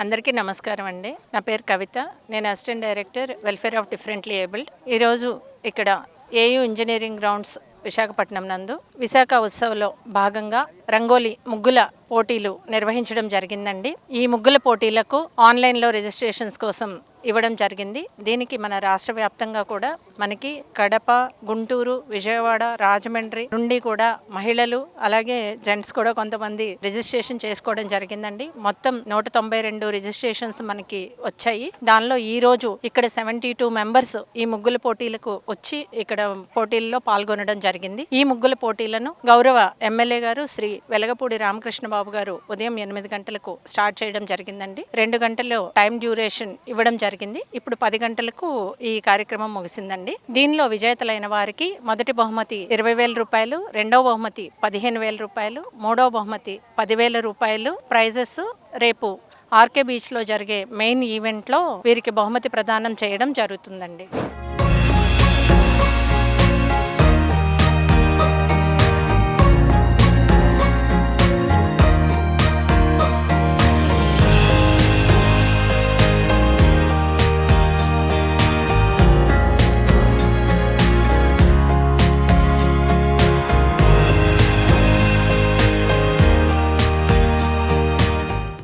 అందరికీ నమస్కారం అండి. నా పేరు కవిత. నేను assistant director welfare of differently abled. ఈరోజు ఇక్కడ ఏయూ ఇంజనీరింగ్ గ్రౌండ్స్ విశాఖపట్నం నందు విశాఖ ఉత్సవ్లో భాగంగా రంగోలీ ముగ్గుల పోటీలు నిర్వహించడం జరిగిందండి. ఈ ముగ్గుల పోటీలకు ఆన్లైన్లో రిజిస్ట్రేషన్స్ కోసం ఇవ్వడం జరిగింది. దీనికి మన రాష్ట్ర వ్యాప్తంగా కూడా మనకి కడప, గుంటూరు, విజయవాడ, రాజమండ్రి నుండి కూడా మహిళలు అలాగే జెంట్స్ కూడా కొంతమంది రిజిస్ట్రేషన్ చేసుకోవడం జరిగిందండి. మొత్తం 192 రిజిస్ట్రేషన్స్ మనకి వచ్చాయి. దానిలో ఈ రోజు ఇక్కడ 72 మెంబర్స్ ఈ ముగ్గుల పోటీలకు వచ్చి ఇక్కడ పోటీల్లో పాల్గొనడం జరిగింది. ఈ ముగ్గుల పోటీలను గౌరవ ఎమ్మెల్యే గారు శ్రీ వెలగపూడి రామకృష్ణ బాబు గారు ఉదయం 8 గంటలకు స్టార్ట్ చేయడం జరిగిందండి. 2 గంటలు టైం డ్యూరేషన్ ఇవ్వడం జరిగింది. ఇప్పుడు 10 గంటలకు ఈ కార్యక్రమం ముగిసిందండి. దీనిలో విజేతలైన వారికి మొదటి బహుమతి 20,000 రూపాయలు, రెండవ బహుమతి 15,000 రూపాయలు, మూడవ బహుమతి 10,000 రూపాయలు ప్రైజెస్ రేపు ఆర్కే బీచ్లో జరిగే మెయిన్ ఈవెంట్లో వీరికి బహుమతి ప్రదానం చేయడం జరుగుతుందండి.